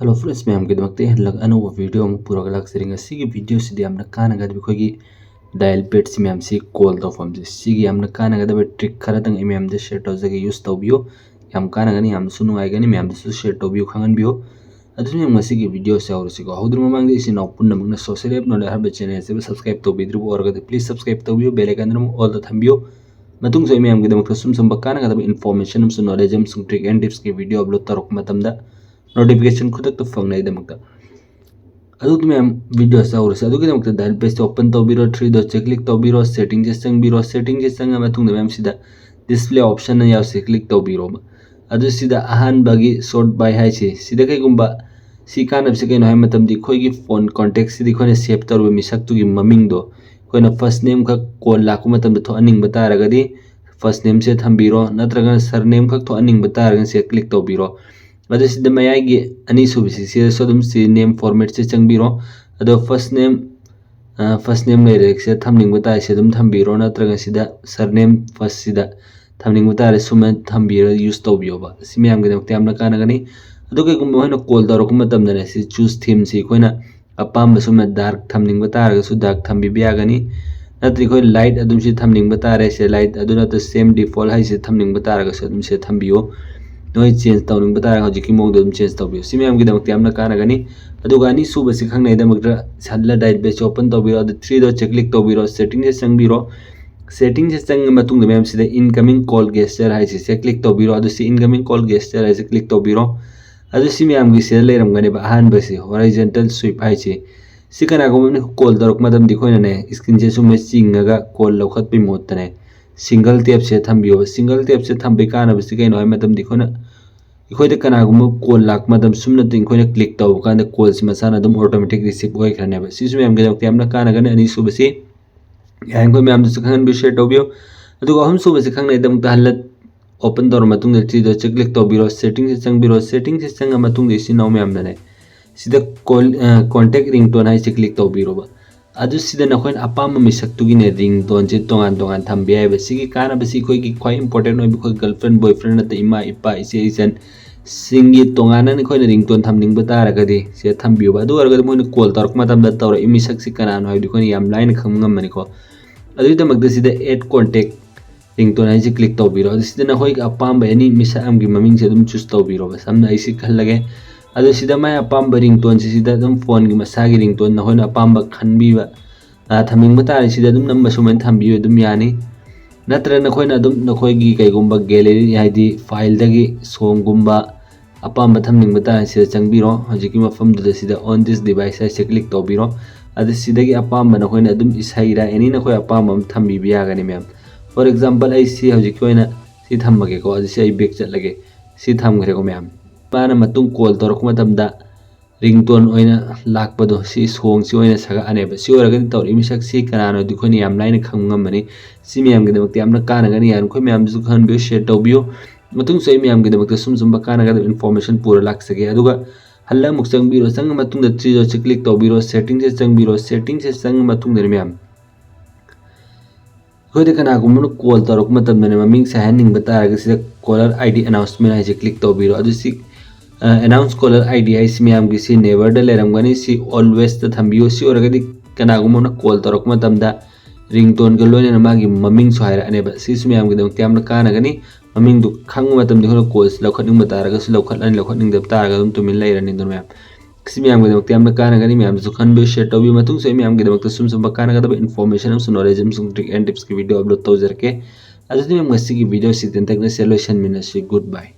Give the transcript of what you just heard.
Hello friends ma'am के दमकते हलक ANOVA video अमु पुरक लाक्सरिंग सिगी वीडियो सिदि यामना कानागद बिखोगी डायल पेड सि मैम सि कॉल तौफम से सिगी यामना कानागद बे ट्रिक खरतंग मैम दे शेयर तौजगे यूज तौबियो याम कानागनी याम सुनु आइगनी मैम दे शेयर तौबियो खंगन बियो अदुनि हम सिगी वीडियो से और सिको हौद्र ममांग दे इसिन पुन्ना मंगना सोशल ऐप नोले हर चैनल से सब्सक्राइब तौबिद्रु और प्लीज सब्सक्राइब तौबियो बेल आइकन नम ऑल द थंबियो मतुंग से मैम के दमक सुम सुम कानागद इन्फॉर्मेशन सु नॉलेज हम सुम ट्रिक एंड टिप्स के वीडियो अपलोड तरक मतमदा नोटिफिकेशन खुद फंगनाइदमक्ता मैम वीडियो से डायल पेज ओपन तौबिरो थ्री डॉट से क्लिक तौबिरो सेटिंग से चंबिरो सेटिंग से चंगा मैम डिस्प्ले ऑप्शन यावसे क्लिक तौबिरो अहानबगी शॉर्ट बाय हाइसे सिदा कईगुंबा सी कानब से कईनो हाय मतमदि खोई फोन कॉन्टेक्ट से खोने सेव तौरब मिसक्तुगी ममिंगदो खोना फर्स्ट नेम खक कॉल लाकु मतमद थोअनिंग तारगदी फर्स्ट नेम से थंबिरो नत्रगन सर नेम खक थोअनिंग तारगन से क्लिक तौबिरो अदुसिदा मयागी अनी सुबिसि से नेम फॉर्मेट से चंबिरो अदो फर्स्ट नेम लेरे से थमनिंग तारे से थंबिरो नत्रगन सिदा सर नेम फर्स्ट सिदा थमनिंग तारे सुम थंबिरो यूज तौबियोबा सि मयाम के दमक्ते यामना कानागनी अदो कईगुंबा होइना कॉल तौरक मतमदने सि चूज थीम सि खोइना अपाम सुम डार्क थमनिंग तारगसु डार्क थंबि यागनी नत्री खोइ लाइट अदुम सि थमनिंग तारे से लाइट अदुना तो सेम डिफॉल्ट हाइ से थमनिंग तारगसु अदुम से थंबियो नोई चेंज तौनिंग बतारा हजिकी मोग दम चेंज तौबियो सि मैम की दमक यामना कानागनी अदुगा नि सुब से खंगनै दमक सल्ला डाइट पेज ओपन तौबिरो अदु थ्री डॉट से क्लिक तौबिरो सेटिंग से चंबिरो सेटिंग से चंग मतुंग मैम सिदा इनकमिंग कॉल गेस्चर हाइ से क्लिक तौबिरो अदु सि इनकमिंग कॉल गेस्चर हाइ से क्लिक तौबिरो अदु सि मैम की से लेरमगने अहान बसे हॉरिजॉन्टल स्वीप हाइ से कनागुम कॉल तौरक मतम दिखोइनने स्क्रीन से सुम चिंगगा कॉल लौखत पे मोतने सिंगल टैप से थंबियो सिंगल टैप से थंबे काना बस कईनो हाय मतम दिखोना इखोइदे कनागुम कॉल लाक मतम सुमना तिंग खोइना क्लिक तौ कांदे कॉल से मसाना दम ऑटोमेटिक रिसीव होय खरनेबा सिसु मैम के दमक यामना कानागने अनि सुबसे यान को मैम दस खंगन बि शेयर तौबियो अदुगा हम सुबसे खंगनै दमक हल्लत ओपन तौर मतुंग थ्री डॉट से क्लिक तौबिरो सेटिंग से चंबिरो सेटिंग से चंगा मतुंग इसी नाउ मैम दने सिदा कॉल कांटेक्ट रिंगटोन हाइ से क्लिक तौबिरोबा अदु सिदा नखोइन अपाम मिसक्तुगिने रिंगटोन से तोंगान तोंगान थंबे हाइबा सिगी कानाबसि खोइगी ख्वाइ इंपोर्टेंट ओइ खोइ गर्लफ्रेंड बॉयफ्रेंड नत इमा इपा इसे इसन सिंगी तोंगाना खोइना रिंगटोन थंबनिंग तारगदि से थंबियोबा अदु अरगद मोइन कॉल तौरक मतमदा तौर इमिसक सि कनानो हाइदि खोइन याम लाइन खमगमनिको अदु दमक सिदा एड कांटेक्ट रिंगटोन हाइ से क्लिक तौबिरो अदु सिदा नखोइ अपाम एनी मिसा अमगी ममिंग से दुम चूज तौबिरो बस हमना इसी खलगे अदु सिदा माय अपाम रिंगटोन से सिदा दुम फोन की मसागी रिंगटोन नखोइन अपाम खनबीबा थमिंग तारे सिदा दुम नंबर सुमन थंबियो दुम यानी नत्र नखोइना दुम नखोइगी कईगुंबा गैलरी हाइदि फाइल दगी सॉन्ग गुंबा अपाम थमनिंग तारे सिदा चंबिरो हजिकी मफम दुदा सिदा ऑन दिस डिवाइस हाइ से क्लिक तौबिरो अदु सिदागी अपाम नखोइना दुम इसाइरा एनी नखोइ अपाम थंबी यागनी मैम फॉर एग्जांपल आई सी हजिकी ओइना सि थंबगे को अदु सि बैक चलगे सि थंगरे को मैम पाना मतुंग कॉल तौरक मतमदा रिंगटोन ओइना लाकपदो सि सोंग सि ओइना सगा अनेबा सि ओरगदि तौर इमिसक सि कनानो दिखोनि याम लाइन खंगमनि सि मैम के दमक यामना कानागनि यान खो मैम जु खन बियो शेयर तौबियो मतुंग सै मैम के दमक सुम सुम कानागद इन्फॉर्मेशन पूरा लाक सके अदुगा हल्ला मुक चंबिरो संग मतुंग द थ्री डॉट से क्लिक तौबिरो सेटिंग से चंबिरो सेटिंग से संग मतुंग दे मैम होइदे कनागुम कॉल तौरक मतमने ममिंग सहानिंग बतारग सिदा कॉलर आईडी अनाउंसमेंट हाइ से क्लिक तौबिरो अदु सि अनाउंस कॉलर आईडी हाइ सि मैम की सि नेवर द लेरमगनि सि ऑलवेज द थंबियो सि ओरगदि कनागुम कॉल तौरक मतमदा रिंगटोन के लोइना मागी ममिंग सो हाइरा अनेबा सि मैम के दमक यामना कानागनि ममिंग दु खंग मतम दिखोन कॉल्स लखनिंग बतारग सु लखनिंग दब तारग दुम तुमिन लेरनि दुन मैम किसी मैम के दमक यामना कानागनि मैम जु खन बे शेयर तौबि मतुंग सै मैम के दमक सुम सुम कानागद इन्फॉर्मेशन हम सु नॉलेज हम सु ट्रिक एंड टिप्स की वीडियो अपलोड तौजरके अदुदि मैम गसी की वीडियो सिदन तक ने सोल्यूशन मिनसी गुड बाय।